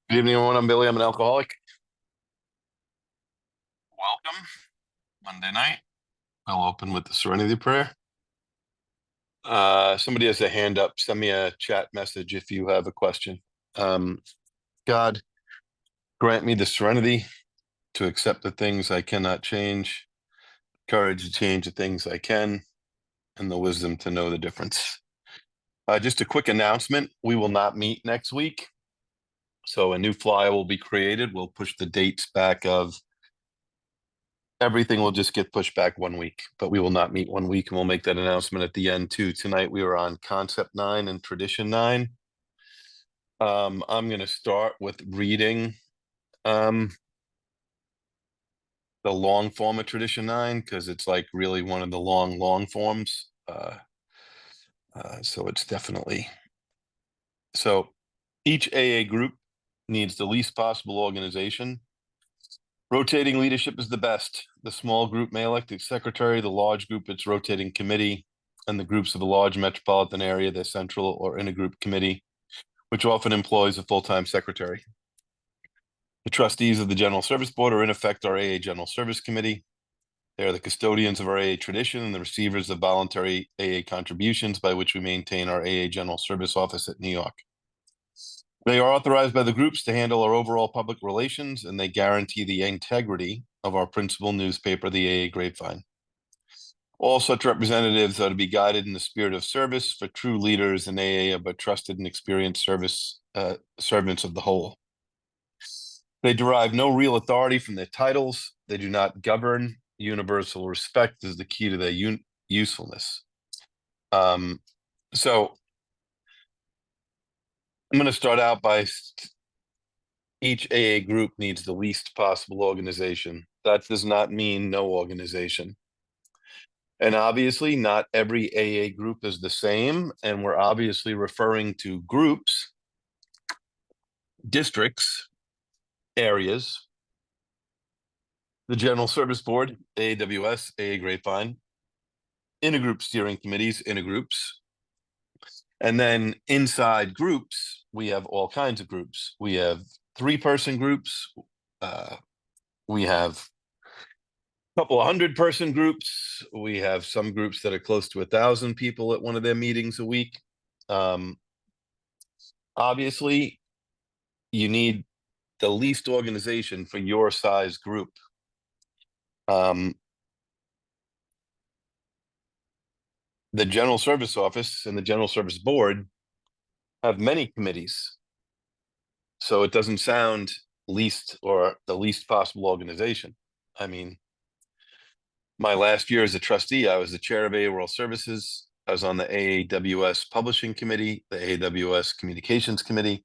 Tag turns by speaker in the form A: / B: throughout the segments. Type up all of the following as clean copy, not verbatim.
A: Good evening, everyone. I'm Billy. I'm an alcoholic. Welcome. Monday night. I'll open with the Serenity Prayer. Somebody has a hand up. Send me a chat message if you have a question. Um, God, grant me the serenity to accept the things I cannot change, courage to change the things I can, and the wisdom to know the difference. Just a quick announcement. We will not meet next week. So a new flyer will be created. We'll push the dates back of everything will just get pushed back 1 week, but we will not meet 1 week, and we'll make that announcement at the end too. Tonight we were on Concept 9 and Tradition 9. I'm going to start with reading the long form of Tradition 9 because it's like really one of the long forms. So it's definitely so each AA group needs the least possible organization. Rotating leadership is the best. The small group may elect its secretary, the large group its rotating committee, and the groups of a large metropolitan area their central or intergroup committee, which often employs a full-time secretary. The trustees of the General Service Board are in effect our AA General Service Committee. They are the custodians of our AA tradition and the receivers of voluntary AA contributions by which we maintain our AA General Service office at New York. They are authorized by the groups to handle our overall public relations, and they guarantee the integrity of our principal newspaper, the AA Grapevine. All such representatives are to be guided in the spirit of service, for true leaders in AA are but trusted and experienced servants of the whole. They derive no real authority from their titles. They do not govern. Universal respect is the key to their usefulness. So I'm going to start out by each AA group needs the least possible organization. That does not mean no organization. And obviously, not every AA group is the same. And we're obviously referring to groups, districts, areas, the General Service Board, AAWS, AA Grapevine, intergroup steering committees, intergroups. And then inside groups, we have all kinds of groups. We have 3-person groups. We have a couple of 100-person groups. We have some groups that are close to 1,000 people at one of their meetings a week. Obviously, you need the least organization for your size group. The General Service Office and the General Service Board have many committees. So it doesn't sound least or the least possible organization. I mean, my last year as a trustee, I was the chair of AA World Services. I was on the AAWS Publishing Committee, the AAWS Communications Committee,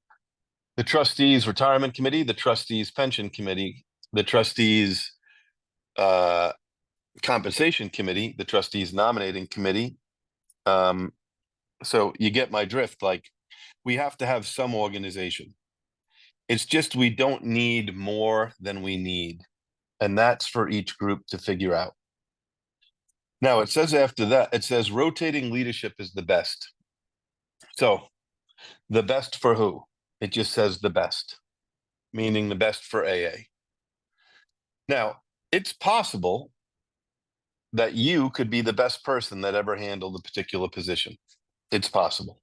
A: the Trustees Retirement Committee, the Trustees Pension Committee, the Trustees Compensation Committee, the Trustees Nominating Committee. So you get my drift. Like, we have to have some organization. It's just we don't need more than we need. And that's for each group to figure out. Now, it says after that, it says rotating leadership is the best. So the best for who? It just says the best, meaning the best for AA. Now, it's possible that you could be the best person that ever handled a particular position. It's possible.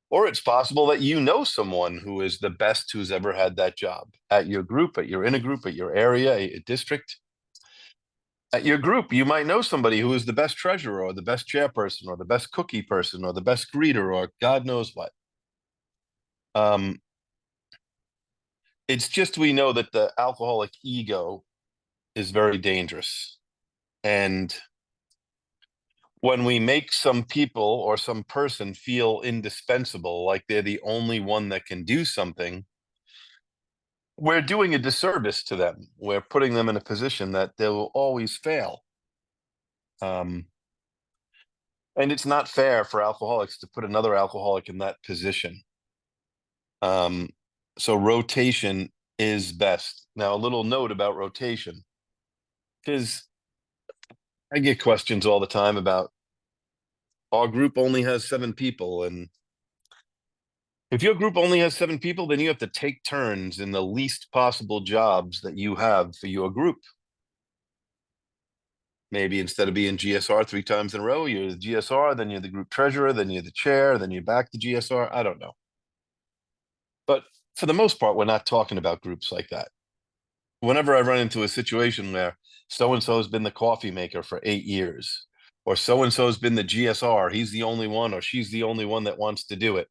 A: Or it's possible that you know someone who is the best who's ever had that job at your group, at your intergroup, at your area, a district. At your group, you might know somebody who is the best treasurer or the best chairperson or the best cookie person or the best greeter or God knows what. It's just we know that the alcoholic ego is very dangerous. And when we make some people or some person feel indispensable, like they're the only one that can do something, we're doing a disservice to them. We're putting them in a position that they will always fail. And it's not fair for alcoholics to put another alcoholic in that position. So rotation is best. Now, a little note about rotation, because I get questions all the time about our group only has 7 people, and If your group only has 7 people, then you have to take turns in the least possible jobs that you have for your group. Maybe instead of being GSR 3 times in a row, you're the GSR, then you're the group treasurer, then you're the chair, then you're back to GSR. I don't know. But for the most part, we're not talking about groups like that. Whenever I run into a situation where so-and-so has been the coffee maker for 8 years, or so-and-so has been the GSR, he's the only one or she's the only one that wants to do it.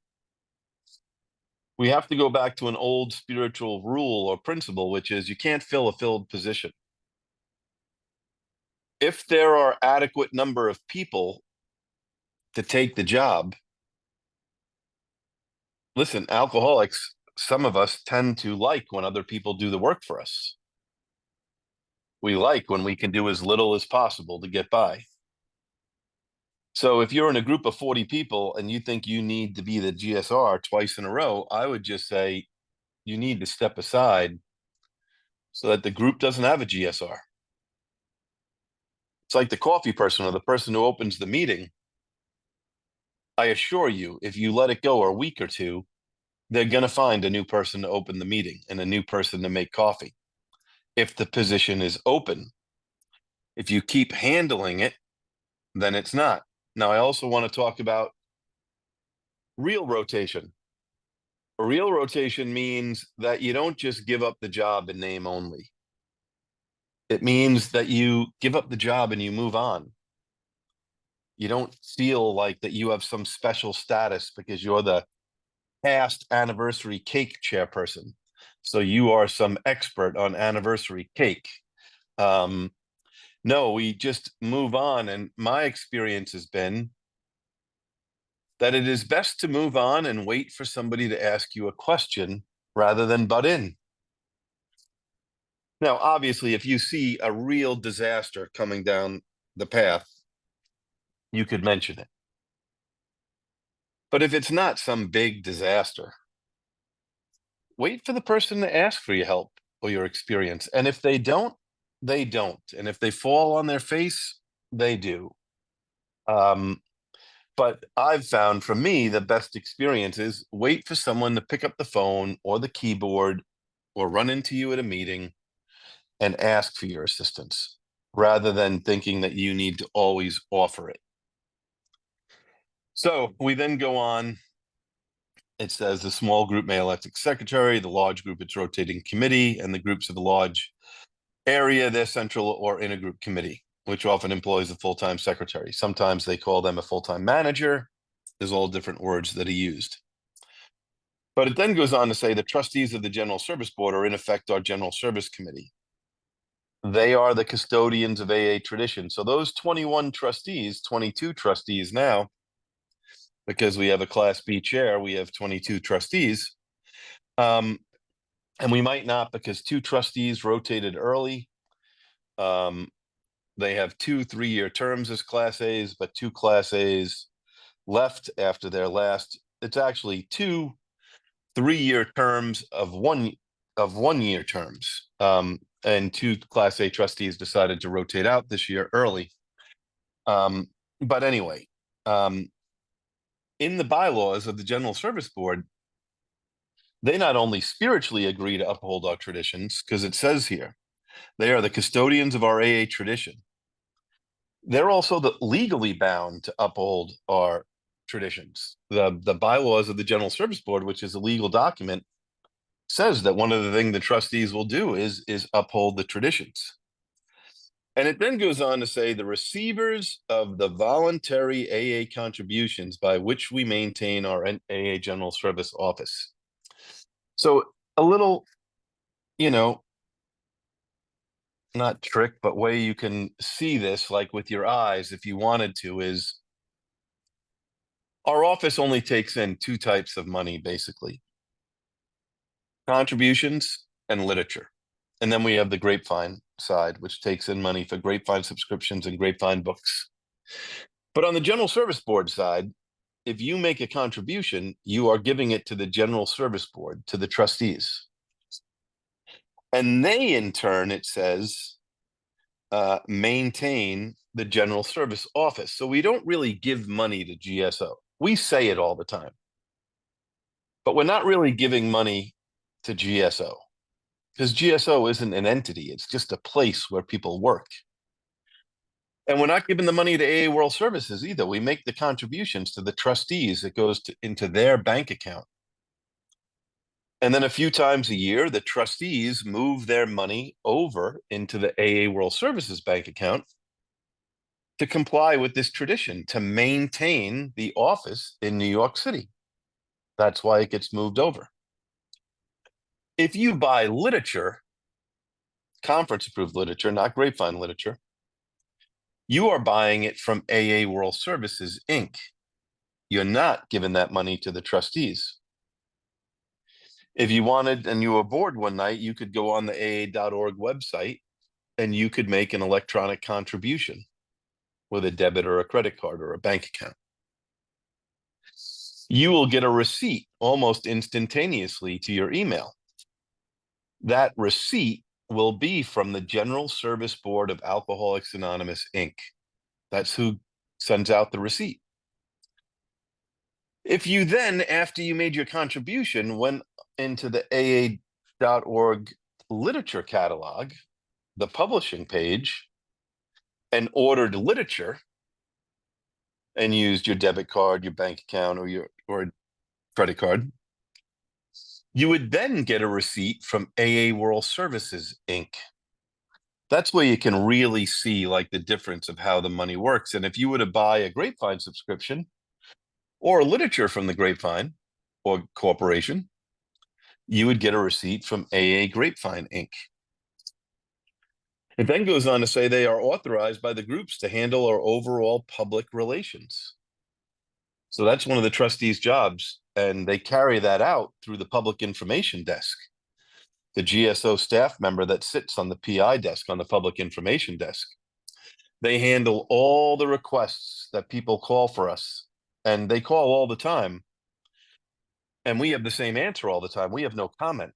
A: We have to go back to an old spiritual rule or principle, which is you can't fill a filled position. If there are adequate number of people to take the job, listen, alcoholics, some of us tend to like when other people do the work for us. We like when we can do as little as possible to get by. So if you're in a group of 40 people and you think you need to be the GSR twice in a row, I would just say you need to step aside so that the group doesn't have a GSR. It's like the coffee person or the person who opens the meeting. I assure you, if you let it go a week or two, they're going to find a new person to open the meeting and a new person to make coffee. If the position is open, if you keep handling it, then it's not. Now, I also want to talk about real rotation. Real rotation means that you don't just give up the job in name only. It means that you give up the job and you move on. You don't feel like that you have some special status because you're the past anniversary cake chairperson. So you are some expert on anniversary cake. No, we just move on. And my experience has been that it is best to move on and wait for somebody to ask you a question rather than butt in. Now, obviously, if you see a real disaster coming down the path, you could mention it. But if it's not some big disaster, wait for the person to ask for your help or your experience. And if they don't, they don't. And if they fall on their face, they do. But I've found for me, the best experience is wait for someone to pick up the phone or the keyboard or run into you at a meeting and ask for your assistance rather than thinking that you need to always offer it. So we then go on. It says the small group may elect its secretary, the large group its rotating committee, and the groups of a large area their central or intergroup committee, which often employs a full-time secretary. Sometimes they call them a full-time manager. There's all different words that are used. But it then goes on to say the trustees of the General Service Board are in effect our General Service Committee. They are the custodians of AA tradition. So those 21 trustees, 22 trustees now, because we have a Class B chair, we have 22 trustees. And we might not because 2 trustees rotated early. They have 2 3-year terms as Class A's, but 2 Class A's left after their last. It's actually 2 3-year terms of 1-year terms. And 2 Class A trustees decided to rotate out this year early. But anyway, in the bylaws of the General Service Board, they not only spiritually agree to uphold our traditions, because it says here, they are the custodians of our AA tradition. They're also legally bound to uphold our traditions. The bylaws of the General Service Board, which is a legal document, says that one of the things the trustees will do is uphold the traditions. And it then goes on to say the receivers of the voluntary AA contributions by which we maintain our AA General Service Office. So a little, not trick, but way you can see this, like with your eyes, if you wanted to, is our office only takes in 2 types of money, basically: contributions and literature. And then we have the Grapevine side, which takes in money for Grapevine subscriptions and Grapevine books. But on the General Service Board side, if you make a contribution, you are giving it to the General Service Board, to the trustees. And they, in turn, it says, maintain the General Service Office. So we don't really give money to GSO. We say it all the time, But we're not really giving money to GSO because GSO isn't an entity. It's just a place where people work. And we're not giving the money to AA World Services either. We make the contributions to the trustees. It goes into their bank account. And then a few times a year, the trustees move their money over into the AA World Services bank account to comply with this tradition, to maintain the office in New York City. That's why it gets moved over. If you buy literature, conference approved literature, not grapevine literature, you are buying it from AA World Services, Inc. You're not giving that money to the trustees. If you wanted and you were bored one night, you could go on the AA.org website and you could make an electronic contribution with a debit or a credit card or a bank account. You will get a receipt almost instantaneously to your email. That receipt will be from the General Service Board of Alcoholics Anonymous, Inc. That's who sends out the receipt. If you then, after you made your contribution, went into the AA.org literature catalog, the publishing page, and ordered literature and used your debit card, your bank account, or credit card, you would then get a receipt from AA World Services, Inc. That's where you can really see like the difference of how the money works. And if you were to buy a Grapevine subscription or literature from the Grapevine or corporation, you would get a receipt from AA Grapevine, Inc. It then goes on to say they are authorized by the groups to handle our overall public relations. So that's one of the trustees' jobs, and they carry that out through the public information desk. The GSO staff member that sits on the PI desk, on the public information desk. They handle all the requests that people call for us, and they call all the time. And we have the same answer all the time. We have no comment.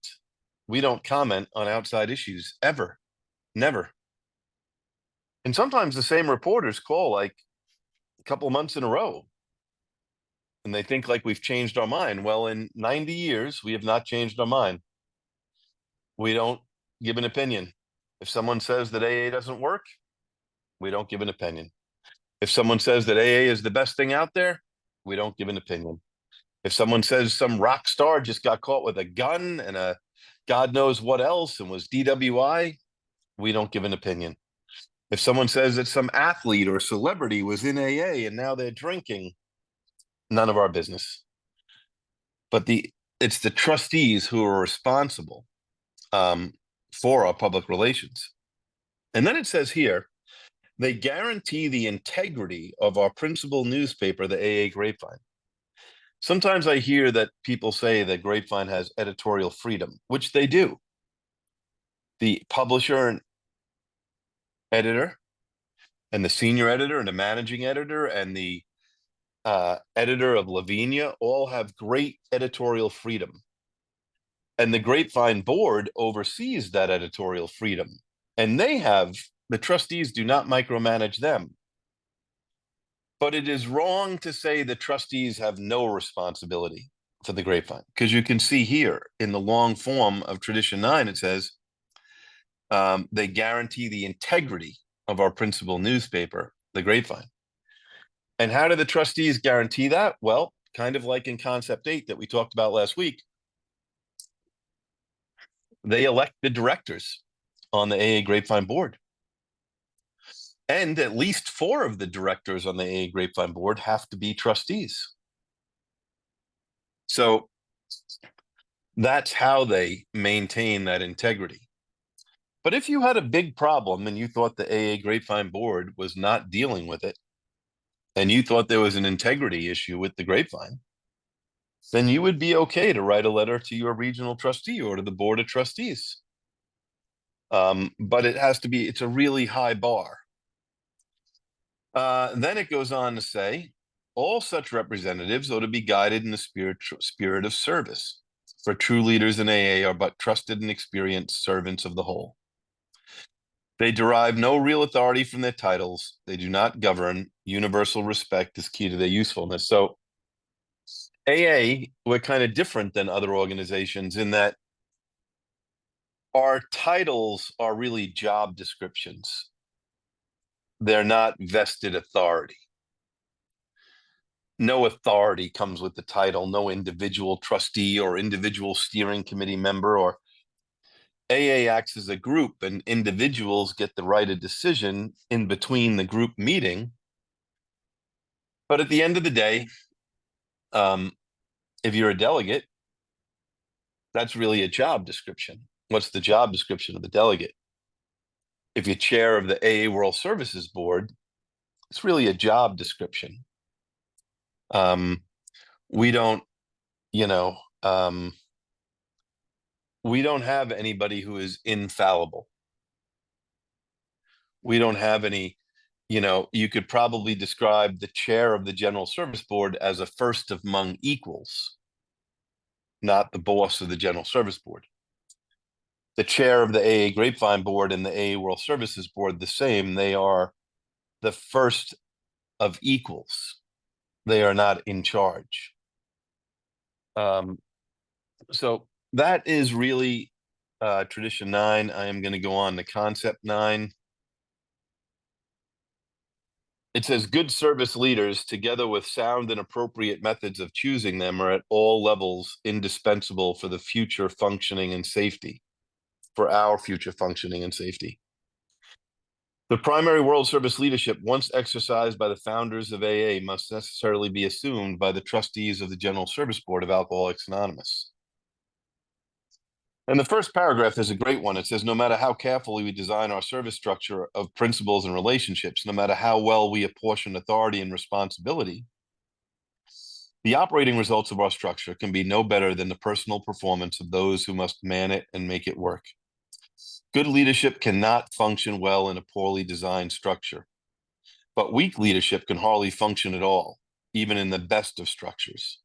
A: We don't comment on outside issues ever, never. And sometimes the same reporters call like a couple months in a row, and they think like we've changed our mind. Well, in 90 years, we have not changed our mind. We don't give an opinion. If someone says that AA doesn't work, we don't give an opinion. If someone says that AA is the best thing out there, we don't give an opinion. If someone says some rock star just got caught with a gun and a God knows what else and was DWI, we don't give an opinion. If someone says that some athlete or celebrity was in AA and now they're drinking, none of our business. But it's the trustees who are responsible for our public relations. And then it says here, they guarantee the integrity of our principal newspaper, the AA Grapevine. Sometimes I hear that people say that Grapevine has editorial freedom, which they do. The publisher and editor and the senior editor and the managing editor and the editor of Lavinia all have great editorial freedom. And the Grapevine board oversees that editorial freedom. And the trustees do not micromanage them. But it is wrong to say the trustees have no responsibility for the Grapevine, because you can see here in the long form of Tradition 9, it says they guarantee the integrity of our principal newspaper, the Grapevine. And how do the trustees guarantee that? Well, kind of like in Concept 8 that we talked about last week, they elect the directors on the AA Grapevine board. And at least 4 of the directors on the AA Grapevine board have to be trustees. So that's how they maintain that integrity. But if you had a big problem and you thought the AA Grapevine board was not dealing with it, and you thought there was an integrity issue with the Grapevine, then you would be okay to write a letter to your regional trustee or to the board of trustees. But it's a really high bar. Then it goes on to say, all such representatives ought to be guided in the spirit of service. For true leaders in AA are but trusted and experienced servants of the whole. They derive no real authority from their titles. They do not govern. Universal respect is key to their usefulness. So AA, we're kind of different than other organizations in that our titles are really job descriptions. They're not vested authority. No authority comes with the title, no individual trustee or individual steering committee member, or AA acts as a group, and individuals get the right of decision in between the group meeting. But at the end of the day, if you're a delegate, that's really a job description. What's the job description of the delegate? If you're chair of the AA World Services Board, it's really a job description. We don't, you know, we don't have anybody who is infallible. We don't have any, you could probably describe the chair of the General Service Board as a first among equals, not the boss of the General Service Board. The chair of the AA Grapevine Board and the AA World Services Board, the same. They are the first of equals. They are not in charge. So that is really tradition 9. I am going to go on to concept 9. It says good service leaders, together with sound and appropriate methods of choosing them, are at all levels indispensable for the future functioning and safety, for our future functioning and safety. The primary world service leadership, once exercised by the founders of AA, must necessarily be assumed by the trustees of the General Service Board of Alcoholics Anonymous. And the first paragraph is a great one. It says, no matter how carefully we design our service structure of principles and relationships, no matter how well we apportion authority and responsibility, the operating results of our structure can be no better than the personal performance of those who must man it and make it work. Good leadership cannot function well in a poorly designed structure, but weak leadership can hardly function at all, even in the best of structures.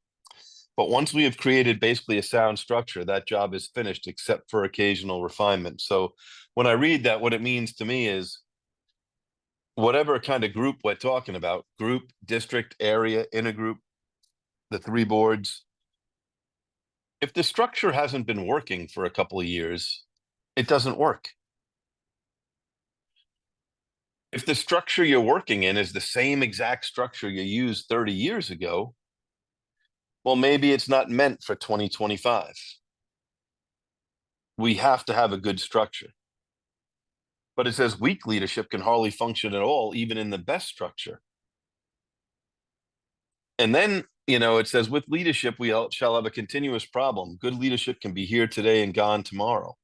A: But once we have created basically a sound structure, that job is finished, except for occasional refinement. So when I read that, what it means to me is whatever kind of group we're talking about, group, district, area, intergroup, the 3 boards, if the structure hasn't been working for a couple of years, it doesn't work. If the structure you're working in is the same exact structure you used 30 years ago, well, maybe it's not meant for 2025. We have to have a good structure. But it says weak leadership can hardly function at all, even in the best structure. And then, it says with leadership, we shall have a continuous problem. Good leadership can be here today and gone tomorrow.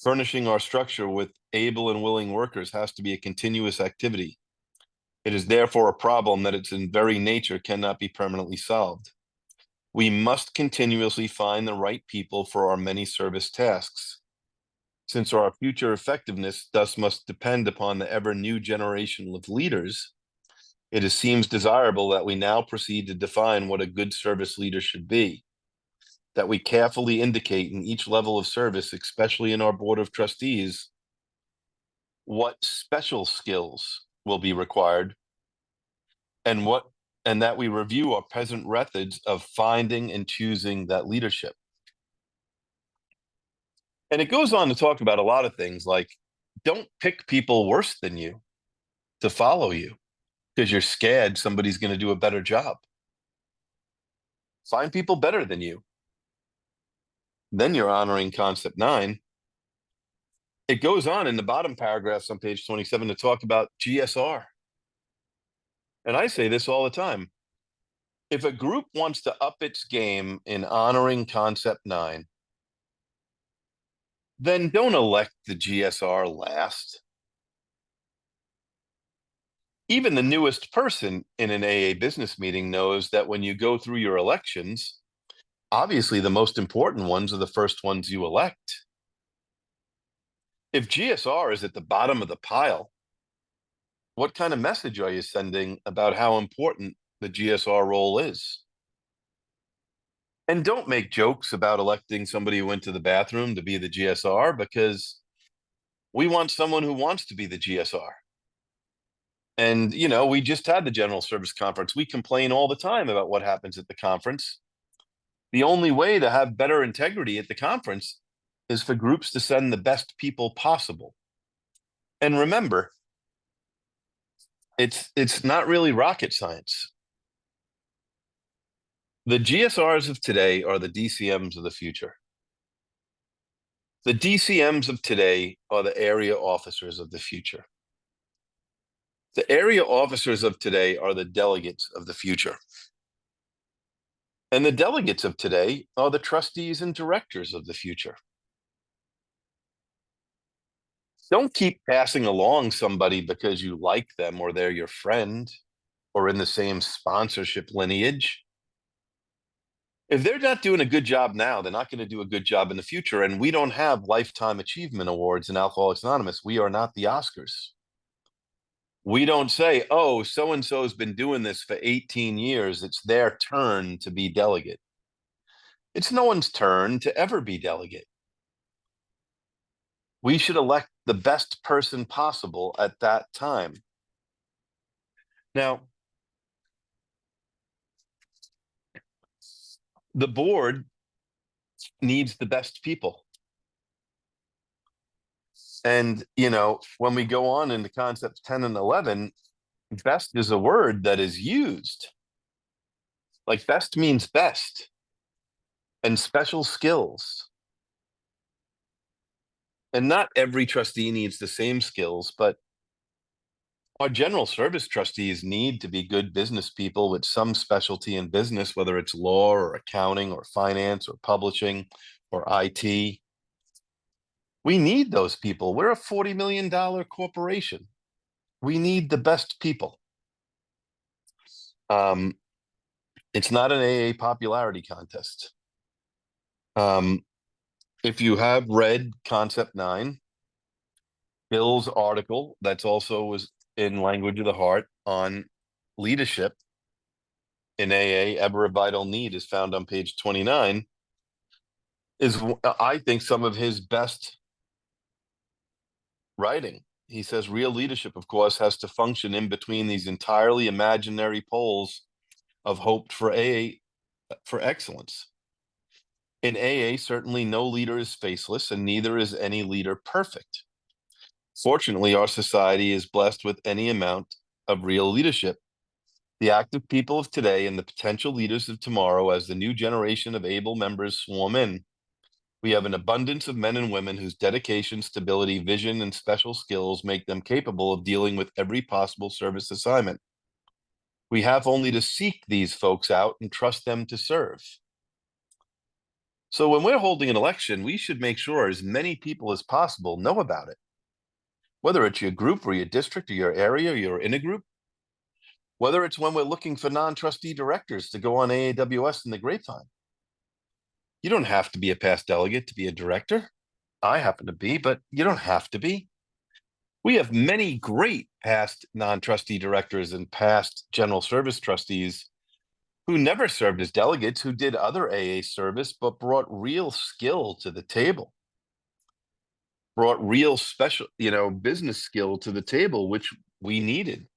A: Furnishing our structure with able and willing workers has to be a continuous activity. It is therefore a problem that its very nature cannot be permanently solved. We must continuously find the right people for our many service tasks. Since our future effectiveness thus must depend upon the ever new generation of leaders, it seems desirable that we now proceed to define what a good service leader should be, that we carefully indicate in each level of service, especially in our board of trustees, what special skills will be required, and that we review our present methods of finding and choosing that leadership. And it goes on to talk about a lot of things like don't pick people worse than you to follow you because you're scared somebody's going to do a better job. Find people better than you. Then you're honoring concept 9. It goes on in the bottom paragraphs on page 27 to talk about GSR. And I say this all the time. If a group wants to up its game in honoring concept 9, then don't elect the GSR last. Even the newest person in an AA business meeting knows that when you go through your elections, obviously the most important ones are the first ones you elect. If GSR is at the bottom of the pile, what kind of message are you sending about how important the GSR role is? And don't make jokes about electing somebody who went to the bathroom to be the GSR, because we want someone who wants to be the GSR. And, we just had the General Service Conference. We complain all the time about what happens at the conference. The only way to have better integrity at the conference is for groups to send the best people possible. And remember, it's not really rocket science. The GSRs of today are the DCMs of the future. The DCMs of today are the area officers of the future. The area officers of today are the delegates of the future. And the delegates of today are the trustees and directors of the future. Don't keep passing along somebody because you like them or they're your friend or in the same sponsorship lineage. If they're not doing a good job now, they're not going to do a good job in the future. And we don't have lifetime achievement awards in Alcoholics Anonymous. We are not the Oscars. We don't say, oh, so-and-so has been doing this for 18 years. It's their turn to be delegate. It's no one's turn to ever be delegate. We should elect the best person possible at that time. Now, the board needs the best people. And, when we go on into concepts 10 and 11, best is a word that is used. Like best means best and special skills. And not every trustee needs the same skills, but our general service trustees need to be good business people with some specialty in business, whether it's law or accounting or finance or publishing or IT. We need those people. We're a $40 million corporation. We need the best people. It's not an AA popularity contest. If you have read Concept 9, Bill's article, that's also was in Language of the Heart on leadership in AA, Ever a Vital Need, is found on page 29, is, I think, some of his best writing. He says real leadership, of course, has to function in between these entirely imaginary poles of hope for AA, for excellence. In AA, certainly no leader is faceless, and neither is any leader perfect. Fortunately, our society is blessed with any amount of real leadership. The active people of today and the potential leaders of tomorrow, as the new generation of able members swarm in, we have an abundance of men and women whose dedication, stability, vision, and special skills make them capable of dealing with every possible service assignment. We have only to seek these folks out and trust them to serve. So when we're holding an election, we should make sure as many people as possible know about it. Whether it's your group or your district or your area or you're in a group, whether it's when we're looking for non-trustee directors to go on AAWS in the grapevine. You don't have to be a past delegate to be a director. I happen to be, but you don't have to be. We have many great past non-trustee directors and past general service trustees who never served as delegates, who did other AA service, but brought real skill to the table, brought real special, business skill to the table, which we needed.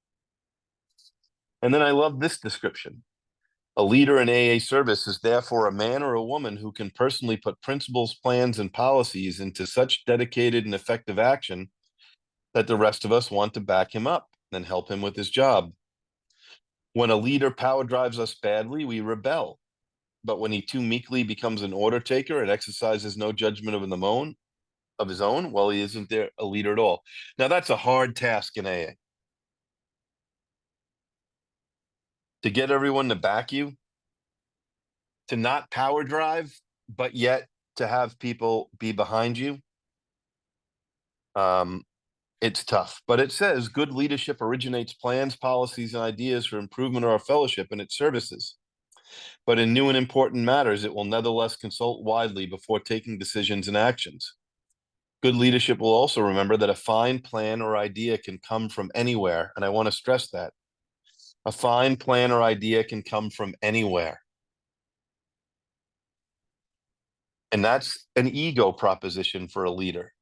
A: And then I love this description. A leader in AA service is therefore a man or a woman who can personally put principles, plans, and policies into such dedicated and effective action that the rest of us want to back him up and help him with his job. When a leader power drives us badly, we rebel. But when he too meekly becomes an order taker and exercises no judgment of his own, well, he isn't there a leader at all. Now, that's a hard task in AA. To get everyone to back you, to not power drive, but yet to have people be behind you. It's tough, but it says good leadership originates plans, policies, and ideas for improvement of our fellowship and its services. But in new and important matters, it will nevertheless consult widely before taking decisions and actions. Good leadership will also remember that a fine plan or idea can come from anywhere, and I want to stress that. A fine plan or idea can come from anywhere. And that's an ego proposition for a leader.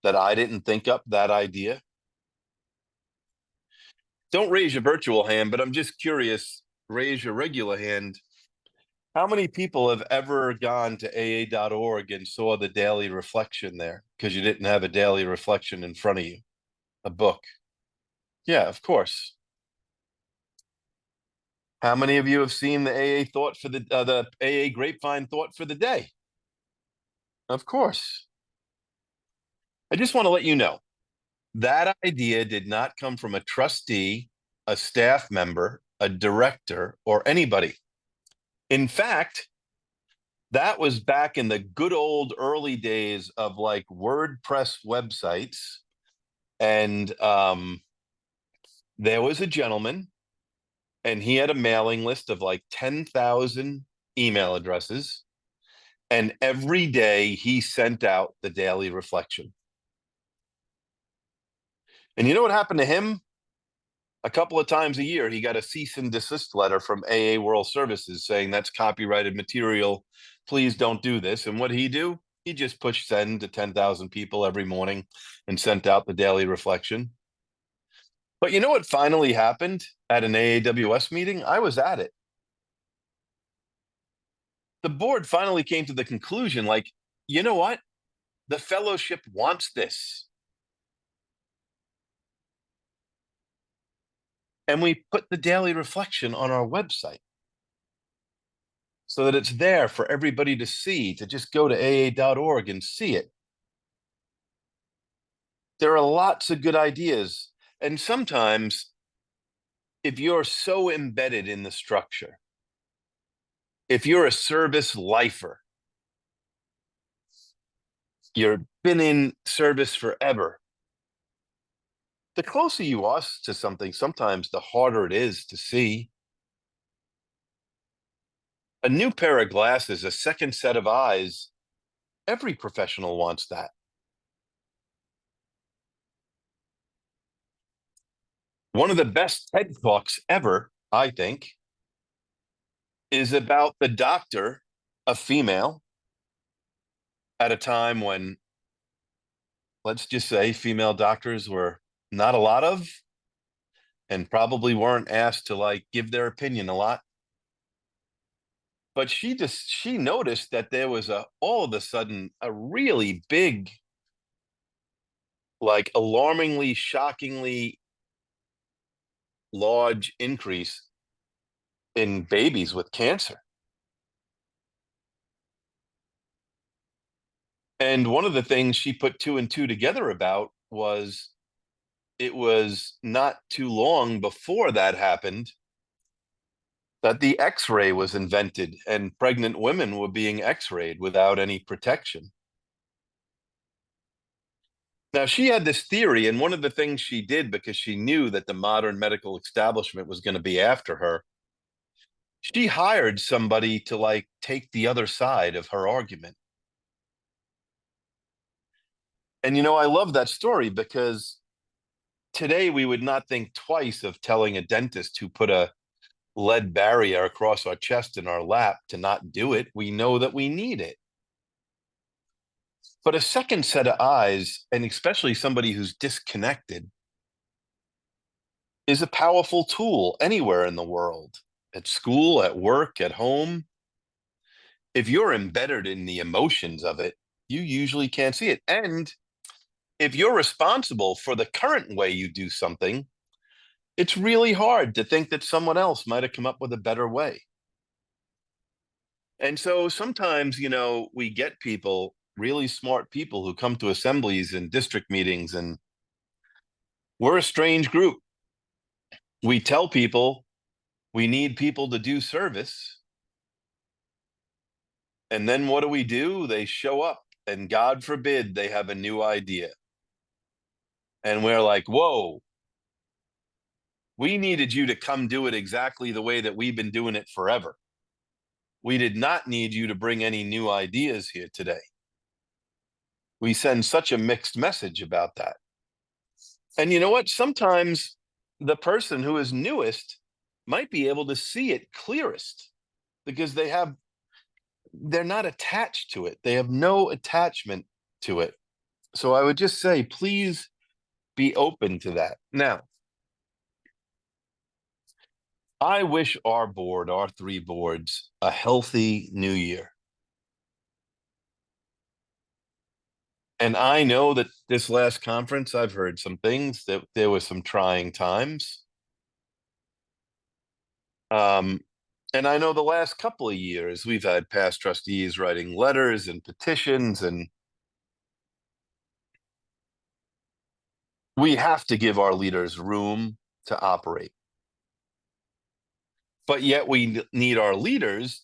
A: That I didn't think up that idea. Don't raise your virtual hand, but I'm just curious, raise your regular hand. How many people have ever gone to AA.org and saw the daily reflection there because you didn't have a daily reflection in front of you, a book? Yeah, of course. How many of you have seen the AA thought for the AA Grapevine thought for the day? Of course. I just want to let you know that idea did not come from a trustee, a staff member, a director, or anybody. In fact, that was back in the good old early days of like WordPress websites. And there was a gentleman, and he had a mailing list of like 10,000 email addresses. And every day he sent out the daily reflection. And you know what happened to him? A couple of times a year, he got a cease and desist letter from AA World Services saying that's copyrighted material. Please don't do this. And what did he do? He just pushed send to 10,000 people every morning and sent out the daily reflection. But you know what finally happened at an AAWS meeting? I was at it. The board finally came to the conclusion, like, you know what? The fellowship wants this. And we put the daily reflection on our website so that it's there for everybody to see, to just go to AA.org and see it. There are lots of good ideas. And sometimes, if you're so embedded in the structure, if you're a service lifer, you've been in service forever, the closer you are to something, sometimes the harder it is to see. A new pair of glasses, a second set of eyes, every professional wants that. One of the best TED Talks ever, I think, is about the doctor, a female, at a time when, let's just say, female doctors were not a lot of, and probably weren't asked to like give their opinion a lot. But she noticed that there was all of a sudden a really big, like alarmingly, shockingly large increase in babies with cancer. And one of the things she put two and two together about was it was not too long before that happened that the X-ray was invented and pregnant women were being X-rayed without any protection. Now, she had this theory, and one of the things she did, because she knew that the modern medical establishment was going to be after her, she hired somebody to like take the other side of her argument. And I love that story because today we would not think twice of telling a dentist who put a lead barrier across our chest in our lap to not do it. We know that we need it. But a second set of eyes, and especially somebody who's disconnected, is a powerful tool anywhere in the world, at school, at work, at home. If you're embedded in the emotions of it, you usually can't see it. And if you're responsible for the current way you do something, it's really hard to think that someone else might have come up with a better way. And so sometimes, we get people, really smart people who come to assemblies and district meetings, and we're a strange group. We tell people we need people to do service. And then what do? They show up, and God forbid they have a new idea. And we're like, whoa, we needed you to come do it exactly the way that we've been doing it forever. We did not need you to bring any new ideas here today. We send such a mixed message about that. And you know what? Sometimes the person who is newest might be able to see it clearest because they're not attached to it. They have no attachment to it. So I would just say, please be open to that. Now, I wish our board, our three boards, a healthy new year. And I know that this last conference, I've heard some things that there was some trying times. And I know the last couple of years we've had past trustees writing letters and petitions, and we have to give our leaders room to operate. But yet we need our leaders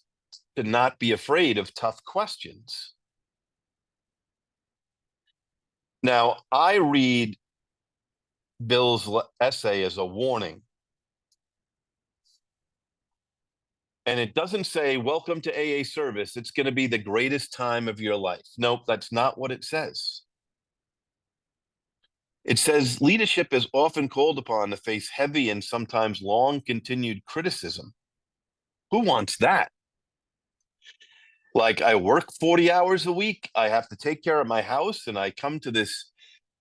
A: to not be afraid of tough questions. Now, I read Bill's essay as a warning. And it doesn't say, welcome to AA service. It's going to be the greatest time of your life. Nope, that's not what it says. It says leadership is often called upon to face heavy and sometimes long continued criticism. Who wants that? Like, I work 40 hours a week, I have to take care of my house, and I come to this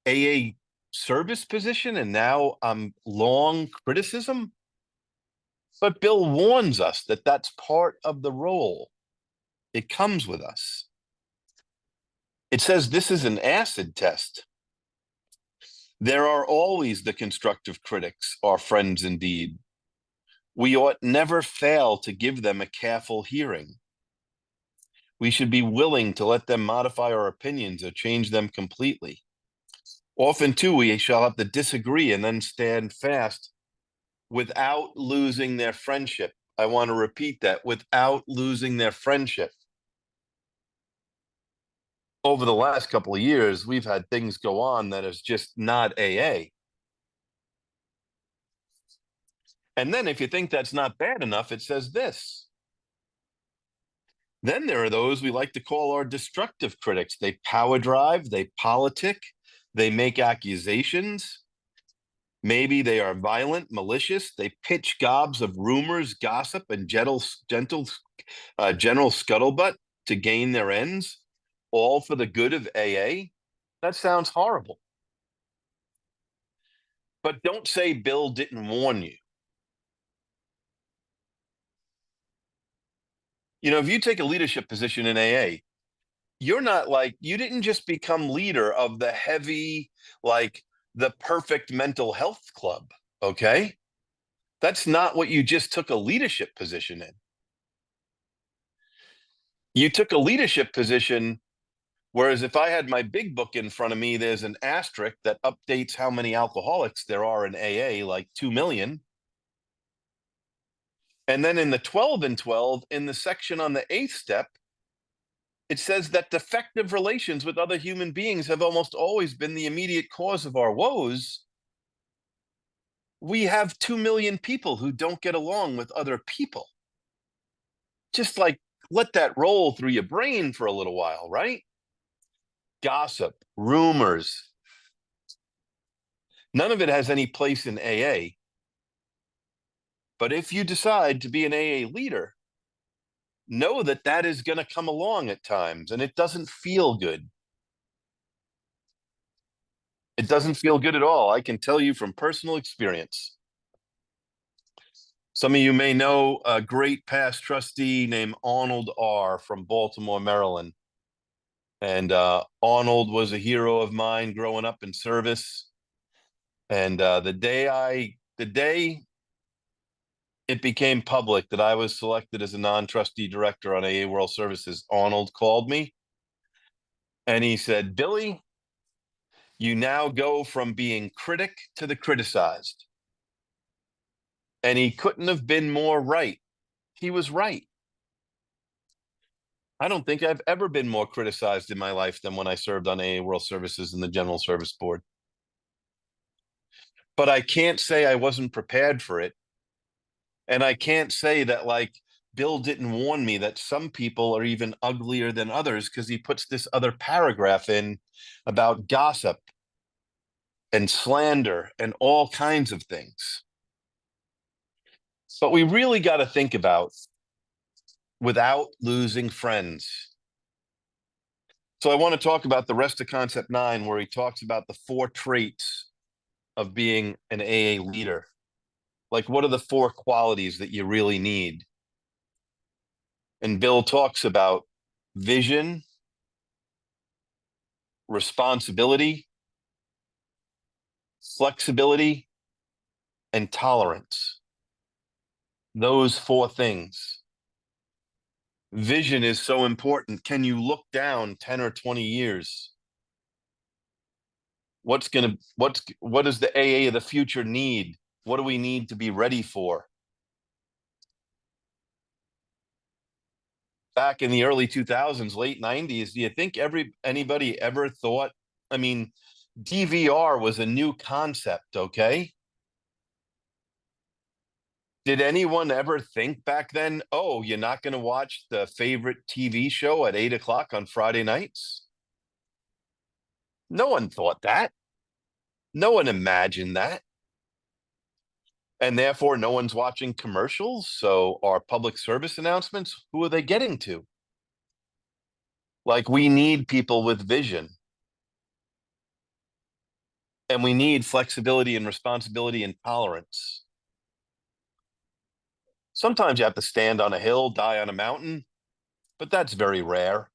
A: AA service position, and now I'm long criticism. But Bill warns us that that's part of the role. It comes with us. It says this is an acid test. There are always the constructive critics, our friends indeed. We ought never fail to give them a careful hearing. We should be willing to let them modify our opinions or change them completely. Often, too, we shall have to disagree and then stand fast without losing their friendship. I want to repeat that, without losing their friendship. Over the last couple of years, we've had things go on that is just not AA. And then if you think that's not bad enough, it says this. Then there are those we like to call our destructive critics. They power drive, they politic, they make accusations. Maybe they are violent, malicious. They pitch gobs of rumors, gossip, and general scuttlebutt to gain their ends, all for the good of AA. That sounds horrible. But don't say Bill didn't warn you. You know, if you take a leadership position in AA, you're not like, you didn't just become leader of the heavy, like the perfect mental health club. Okay. That's not what you just took a leadership position in. You took a leadership position, whereas if I had my big book in front of me, there's an asterisk that updates how many alcoholics there are in AA, like 2 million. And then in the 12 and 12, in the section on the 8th step, it says that defective relations with other human beings have almost always been the immediate cause of our woes. We have 2 million people who don't get along with other people. Just like, let that roll through your brain for a little while, right? Gossip, rumors. None of it has any place in AA. But if you decide to be an AA leader, know that that is going to come along at times, and it doesn't feel good. It doesn't feel good at all. I can tell you from personal experience. Some of you may know a great past trustee named Arnold R. from Baltimore, Maryland. And Arnold was a hero of mine growing up in service. And the day it became public that I was selected as a non-trustee director on AA World Services, Arnold called me and he said, Billy, you now go from being critic to the criticized. And he couldn't have been more right. He was right. I don't think I've ever been more criticized in my life than when I served on AA World Services and the General Service Board. But I can't say I wasn't prepared for it. And I can't say that, like, Bill didn't warn me that some people are even uglier than others, because he puts this other paragraph in about gossip and slander and all kinds of things. But we really got to think about without losing friends. So I want to talk about the rest of concept 9, where he talks about the 4 traits of being an AA leader. Like, what are the 4 qualities that you really need? And Bill talks about vision, responsibility, flexibility, and tolerance. Those 4 things. Vision is so important. Can you look down 10 or 20 years? What does the AA of the future need? What do we need to be ready for? Back in the early 2000s, late 90s, do you think anybody ever thought, I mean, DVR was a new concept, okay? Did anyone ever think back then, oh, you're not going to watch the favorite TV show at 8 o'clock on Friday nights? No one thought that. No one imagined that. And therefore, no one's watching commercials. So, our public service announcements, who are they getting to? Like, we need people with vision. And we need flexibility and responsibility and tolerance. Sometimes you have to stand on a hill, die on a mountain, but that's very rare.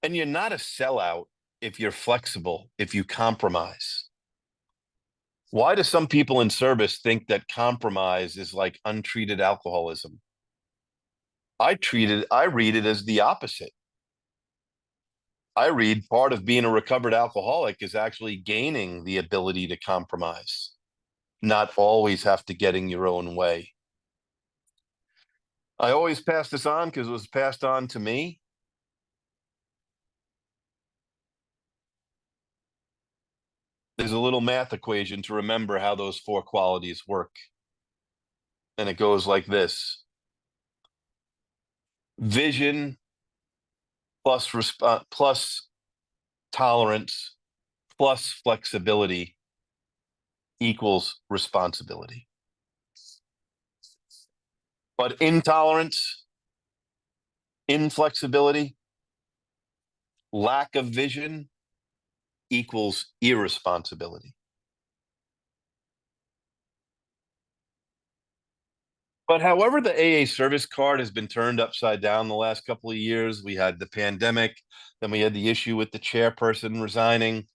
A: And you're not a sellout if you're flexible, if you compromise. Why do some people in service think that compromise is like untreated alcoholism? I read it as the opposite. I read part of being a recovered alcoholic is actually gaining the ability to compromise, not always have to getting your own way. I always pass this on because it was passed on to me. There's a little math equation to remember how those 4 qualities work. And it goes like this: vision plus tolerance plus flexibility equals responsibility. But intolerance, inflexibility, lack of vision equals irresponsibility. But however, the AA service card has been turned upside down the last couple of years. We had the pandemic, then we had the issue with the chairperson resigning.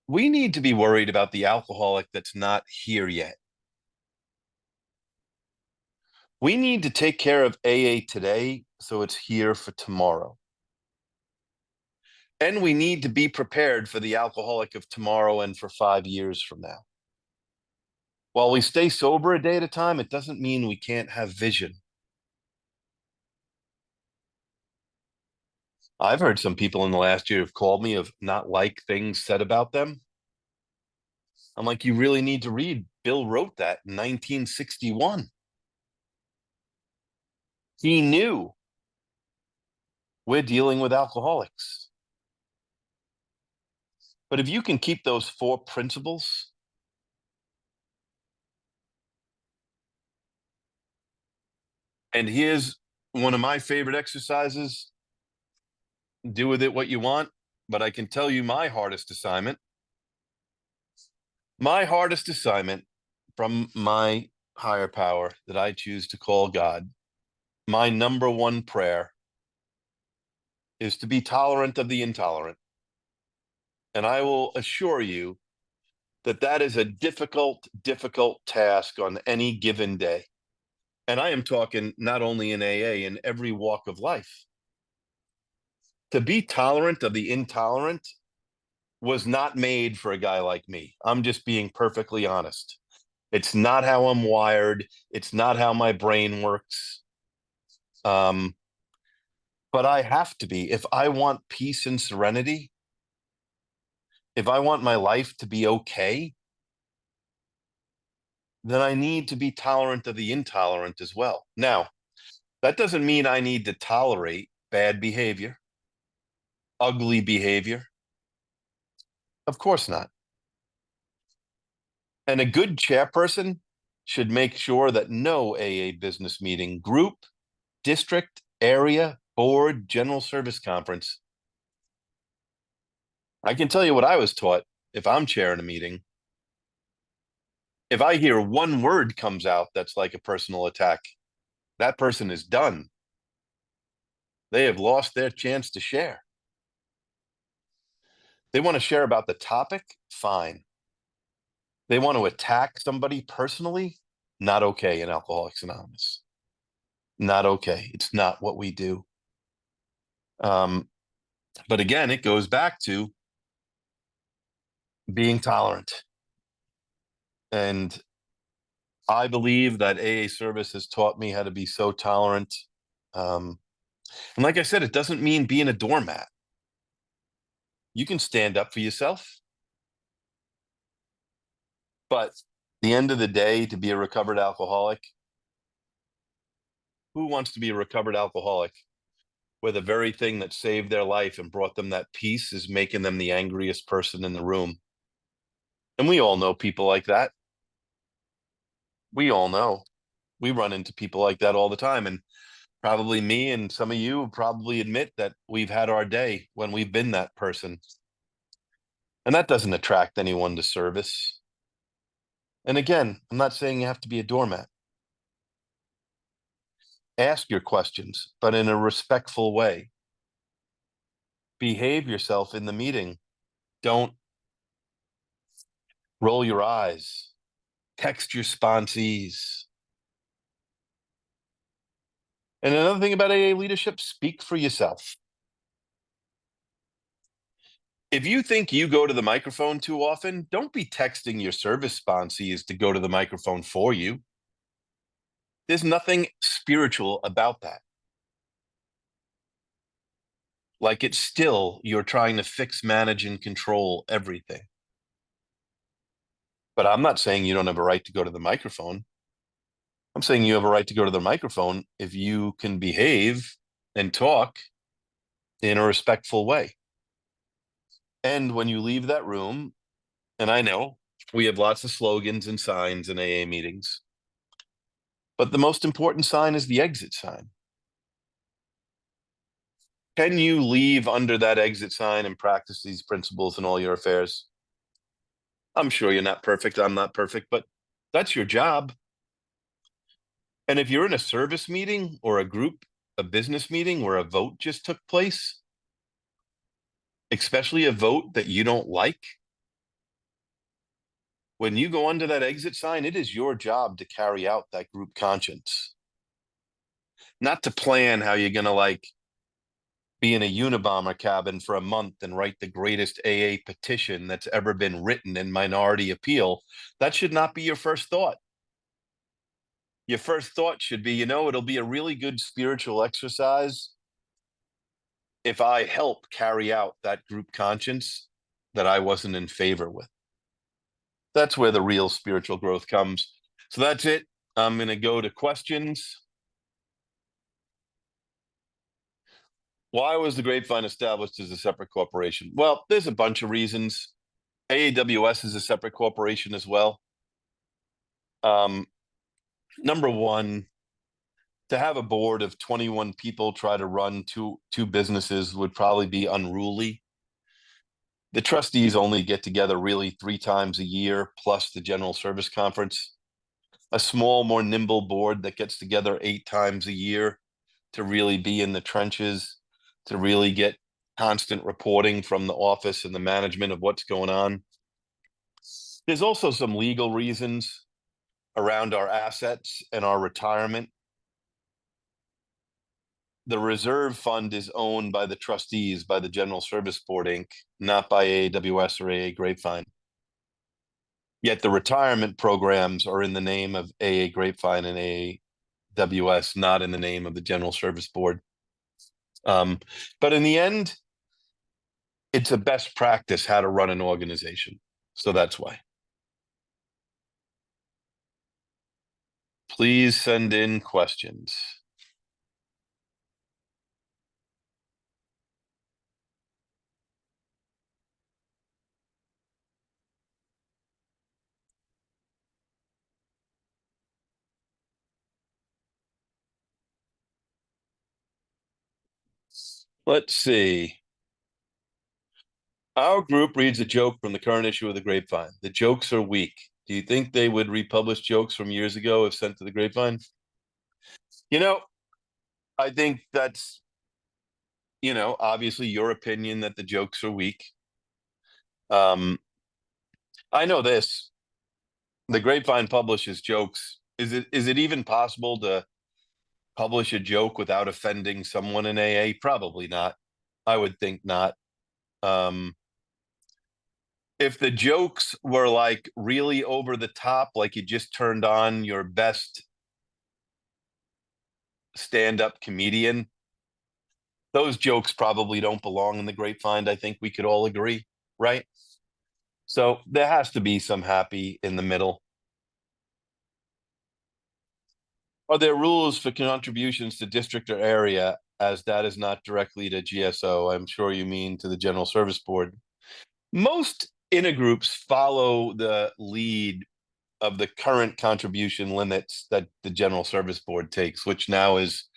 A: We need to be worried about the alcoholic that's not here yet. We need to take care of AA today so it's here for tomorrow. And we need to be prepared for the alcoholic of tomorrow and for 5 years from now. While we stay sober a day at a time, it doesn't mean we can't have vision. I've heard some people in the last year have called me of not like things said about them. I'm like, you really need to read. Bill wrote that in 1961. He knew we're dealing with alcoholics. But if you can keep those 4 principles, and here's one of my favorite exercises, do with it what you want, but I can tell you my hardest assignment. My hardest assignment from my higher power that I choose to call God, my number 1 prayer is to be tolerant of the intolerant. And I will assure you that that is a difficult, difficult task on any given day. And I am talking not only in AA, in every walk of life. To be tolerant of the intolerant was not made for a guy like me. I'm just being perfectly honest. It's not how I'm wired. It's not how my brain works. But I have to be. If I want peace and serenity, if I want my life to be okay, then I need to be tolerant of the intolerant as well. Now, that doesn't mean I need to tolerate bad behavior, ugly behavior. Of course not. And a good chairperson should make sure that no AA business meeting, group, district, area, board, general service conference. I can tell you what I was taught. if I'm chairing a meeting, if I hear one word comes out that's like a personal attack, that person is done. They have lost their chance to share. They want to share about the topic, fine. They want to attack somebody personally, not okay in Alcoholics Anonymous. Not okay. It's not what we do. But again, it goes back to being tolerant. And I believe that AA service has taught me how to be so tolerant. And like I said, it doesn't mean being a doormat. You can stand up for yourself. But at the end of the day, to be a recovered alcoholic, who wants to be a recovered alcoholic where the very thing that saved their life and brought them that peace is making them the angriest person in the room? And we all know people like that. We all know. We run into people like that all the time. And probably me and some of you probably admit that we've had our day when we've been that person. And that doesn't attract anyone to service. And again, I'm not saying you have to be a doormat. Ask your questions, but in a respectful way. Behave yourself in the meeting. Don't roll your eyes. Text your sponsees. And another thing about AA leadership, speak for yourself. If you think you go to the microphone too often, don't be texting your service sponsees to go to the microphone for you. There's nothing spiritual about that. Like it's still, you're trying to fix, manage, and control everything. But I'm not saying you don't have a right to go to the microphone. I'm saying you have a right to go to the microphone if you can behave and talk in a respectful way. And when you leave that room, and I know we have lots of slogans and signs in AA meetings, but the most important sign is the exit sign. Can you leave under that exit sign and practice these principles in all your affairs? I'm sure you're not perfect. I'm not perfect, but that's your job. And if you're in a service meeting or a group, a business meeting where a vote just took place, especially a vote that you don't like, when you go under that exit sign, it is your job to carry out that group conscience, not to plan how you're going to like be in a Unabomber cabin for a month and write the greatest AA petition that's ever been written in minority appeal. That should not be your first thought. Your first thought should be, it'll be a really good spiritual exercise if I help carry out that group conscience that I wasn't in favor with. That's where the real spiritual growth comes. So that's it. I'm going to go to questions. Why was the Grapevine established as a separate corporation? Well, there's a bunch of reasons. AAWS is a separate corporation as well. Number one, to have a board of 21 people try to run two businesses would probably be unruly. The trustees only get together really 3 times a year, plus the general service conference. A small, more nimble board that gets together 8 times a year to really be in the trenches, to really get constant reporting from the office and the management of what's going on. There's also some legal reasons around our assets and our retirement. The reserve fund is owned by the trustees, by the General Service Board, Inc., not by AAWS or AA Grapevine. Yet the retirement programs are in the name of AA Grapevine and AAWS, not in the name of the General Service Board. But in the end, it's a best practice how to run an organization. So that's why. Please send in questions. Let's see. Our group reads a joke from the current issue of the Grapevine. The jokes are weak. Do you think they would republish jokes from years ago if sent to the Grapevine? You know, I think that's, obviously your opinion that the jokes are weak. I know this. The Grapevine publishes jokes. Is it even possible to publish a joke without offending someone in AA? Probably not. I would think not. Um, if the jokes were like really over the top, like you just turned on your best stand-up comedian, those jokes probably don't belong in the Grapevine. I think we could all agree, right? So there has to be some happy in the middle. Are there rules for contributions to district or area, as that is not directly to GSO? I'm sure you mean to the General Service Board. Most intergroups follow the lead of the current contribution limits that the General Service Board takes, which now is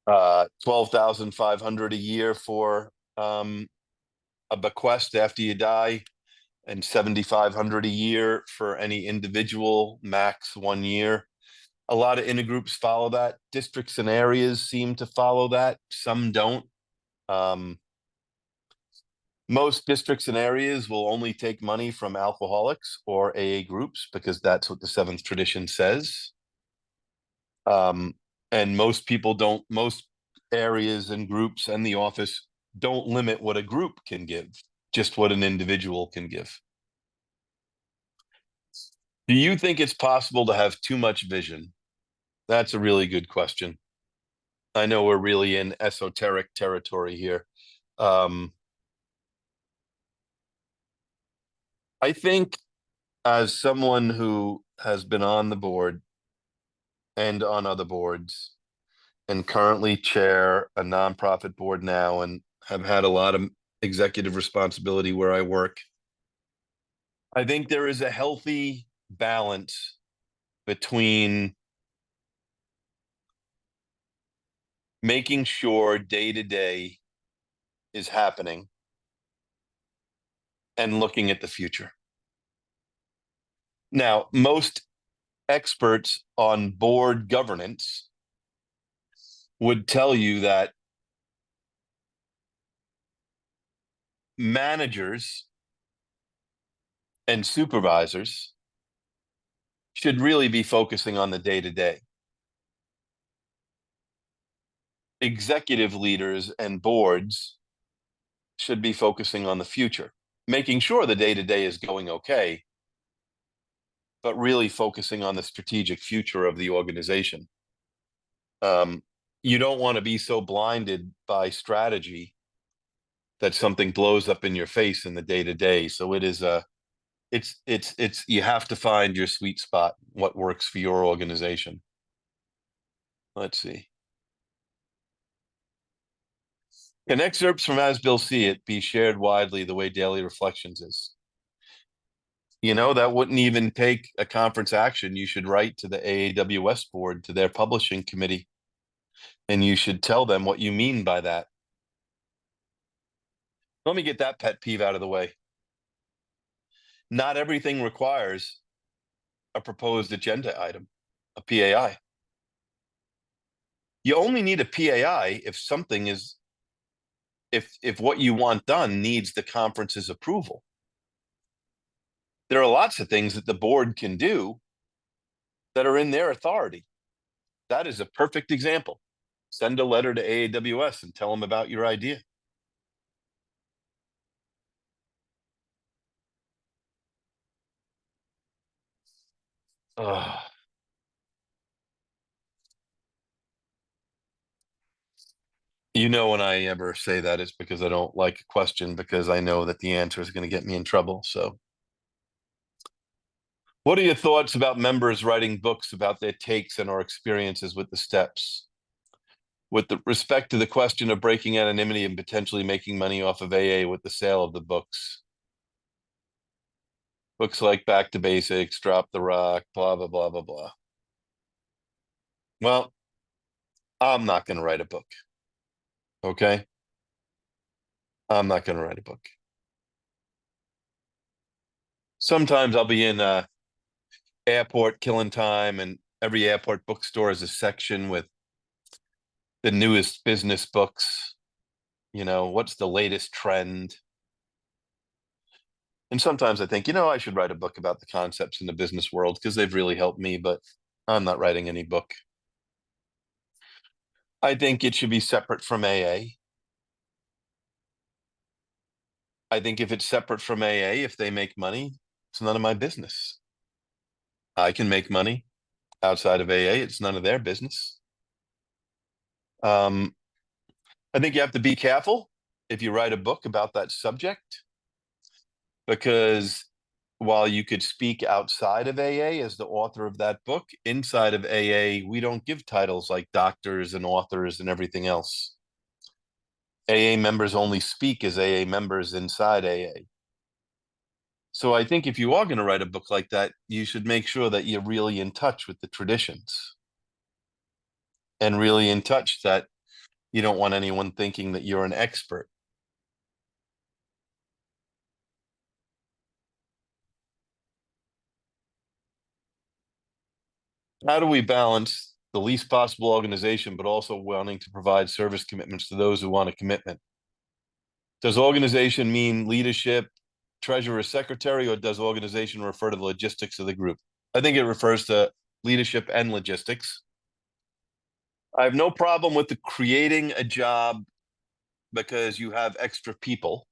A: 12,500 a year for a bequest after you die, and 7,500 a year for any individual, max 1 year. A lot of intergroups follow that. Districts and areas seem to follow that. Some don't. Most districts and areas will only take money from alcoholics or AA groups because that's what the seventh tradition says. And most people don't, most areas and groups and the office don't limit what a group can give, just what an individual can give. Do you think it's possible to have too much vision? That's a really good question. I know we're really in esoteric territory here. I think as someone who has been on the board and on other boards and currently chair a nonprofit board now and have had a lot of executive responsibility where I work, I think there is a healthy balance between making sure day to day is happening and looking at the future. Now, most experts on board governance would tell you that managers and supervisors should really be focusing on the day to day. Executive leaders and boards should be focusing on the future, making sure the day to day is going okay, but really focusing on the strategic future of the organization. You don't want to be so blinded by strategy that something blows up in your face in the day to day. So it is it's you have to find your sweet spot, what works for your organization. Let's see. Can excerpts from As Bill See It be shared widely the way Daily Reflections is? That wouldn't even take a conference action. You should write to the AAWS board, to their publishing committee, and you should tell them what you mean by that. Let me get that pet peeve out of the way. Not everything requires a proposed agenda item, a PAI. You only need a PAI if something is, if what you want done needs the conference's approval. There are lots of things that the board can do that are in their authority. That is a perfect example. Send a letter to AAWS and tell them about your idea. When I ever say that, it's because I don't like a question, because I know that the answer is going to get me in trouble. So, what are your thoughts about members writing books about their takes and or experiences with the steps? With the respect to the question of breaking anonymity and potentially making money off of AA with the sale of the books. Books like Back to Basics, Drop the Rock, blah, blah, blah, blah, blah. Well, I'm not going to write a book. Okay? I'm not going to write a book. Sometimes I'll be in airport killing time, and every airport bookstore has a section with the newest business books. What's the latest trend? And sometimes I think, I should write a book about the concepts in the business world because they've really helped me, but I'm not writing any book. I think it should be separate from AA. I think if it's separate from AA, if they make money, it's none of my business. I can make money outside of AA. It's none of their business. I think you have to be careful if you write a book about that subject, because while you could speak outside of AA as the author of that book, inside of AA, we don't give titles like doctors and authors and everything else. AA members only speak as AA members inside AA. So I think if you are going to write a book like that, you should make sure that you're really in touch with the traditions and really in touch that you don't want anyone thinking that you're an expert. How do we balance the least possible organization, but also wanting to provide service commitments to those who want a commitment? Does organization mean leadership, treasurer, secretary, or does organization refer to the logistics of the group? I think it refers to leadership and logistics. I have no problem with the creating a job because you have extra people,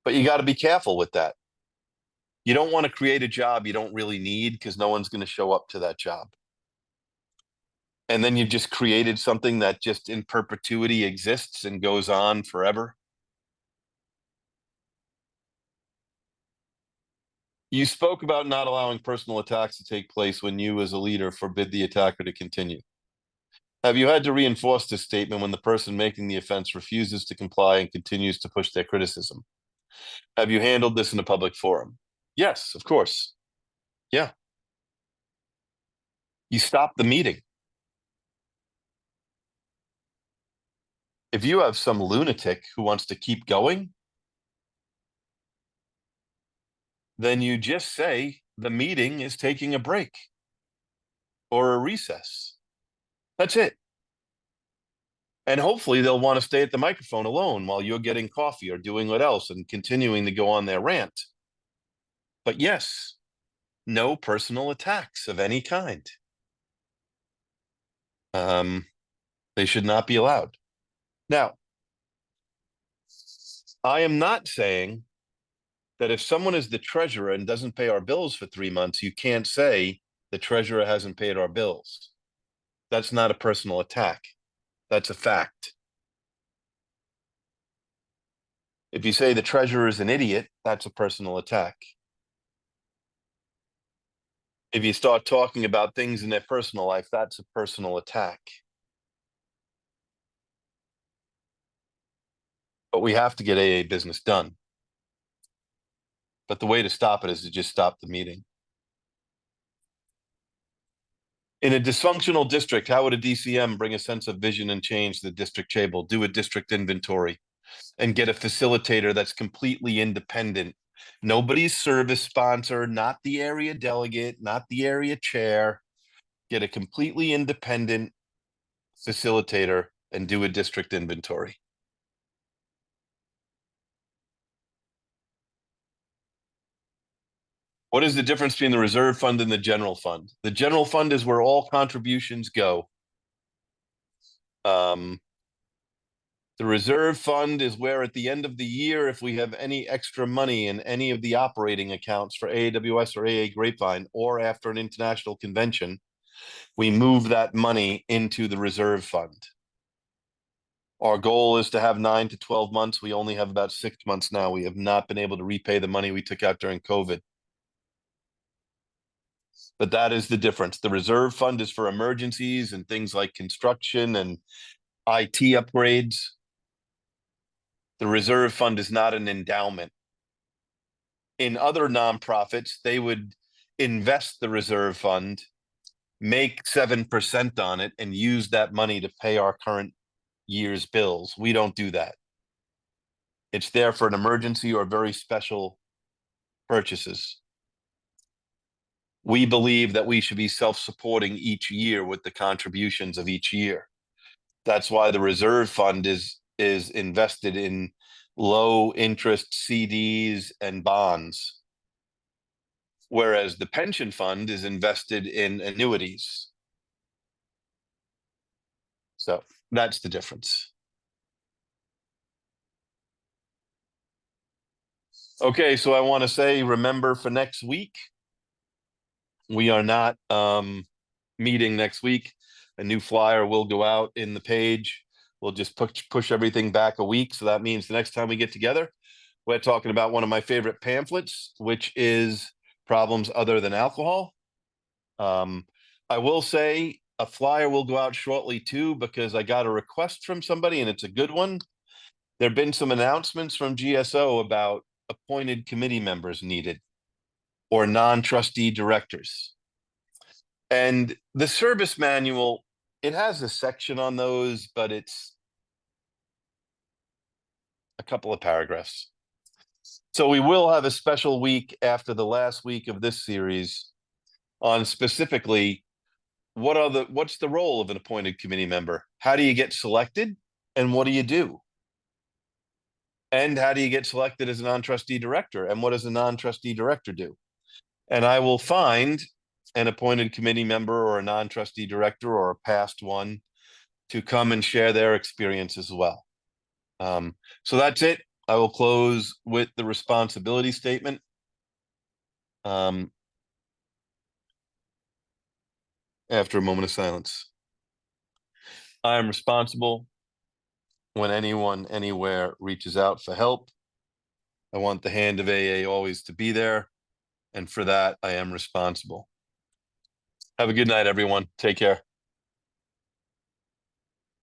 A: but you got to be careful with that. You don't want to create a job you don't really need because no one's going to show up to that job. And then you've just created something that just in perpetuity exists and goes on forever. You spoke about not allowing personal attacks to take place when you, as a leader, forbid the attacker to continue. Have you had to reinforce this statement when the person making the offense refuses to comply and continues to push their criticism? Have you handled this in a public forum? Yes, of course. Yeah. You stop the meeting. If you have some lunatic who wants to keep going, then you just say the meeting is taking a break or a recess. That's it. And hopefully they'll want to stay at the microphone alone while you're getting coffee or doing what else and continuing to go on their rant. But yes, no personal attacks of any kind. They should not be allowed. Now, I am not saying that if someone is the treasurer and doesn't pay our bills for 3 months, you can't say the treasurer hasn't paid our bills. That's not a personal attack. That's a fact. If you say the treasurer is an idiot, that's a personal attack. If you start talking about things in their personal life, that's a personal attack. But we have to get AA business done. But the way to stop it is to just stop the meeting. In a dysfunctional district, how would a DCM bring a sense of vision and change to the district table? Do a district inventory and get a facilitator that's completely independent. Nobody's service sponsor, not the area delegate, not the area chair. Get a completely independent facilitator and do a district inventory. What is the difference between the reserve fund and the general fund? The general fund is where all contributions go. The reserve fund is where at the end of the year, if we have any extra money in any of the operating accounts for AAWS or AA Grapevine, or after an international convention, we move that money into the reserve fund. Our goal is to have 9 to 12 months. We only have about 6 months now. We have not been able to repay the money we took out during COVID. But that is the difference. The reserve fund is for emergencies and things like construction and IT upgrades. The reserve fund is not an endowment. In other nonprofits, they would invest the reserve fund, make 7% on it, and use that money to pay our current year's bills. We don't do that. It's there for an emergency or very special purchases. We believe that we should be self-supporting each year with the contributions of each year. That's why the reserve fund is invested in low interest CDs and bonds, whereas the pension fund is invested in annuities. So that's the difference. Okay, so I want to say, remember for next week, we are not meeting next week. A new flyer will go out in the page. We'll just push everything back a week. So that means the next time we get together, we're talking about one of my favorite pamphlets, which is Problems Other Than Alcohol. I will say a flyer will go out shortly too, because I got a request from somebody and it's a good one. There have been some announcements from GSO about appointed committee members needed or non-trustee directors. And the service manual, it has a section on those, but it's a couple of paragraphs. So we will have a special week after the last week of this series on specifically what's the role of an appointed committee member? How do you get selected? And what do you do? And how do you get selected as a non-trustee director? And what does a non-trustee director do? And I will find an appointed committee member or a non-trustee director or a past one to come and share their experience as well. So that's it. I will close with the responsibility statement. After a moment of silence. I am responsible when anyone, anywhere reaches out for help. I want the hand of AA always to be there. And for that, I am responsible. Have a good night, everyone. Take care.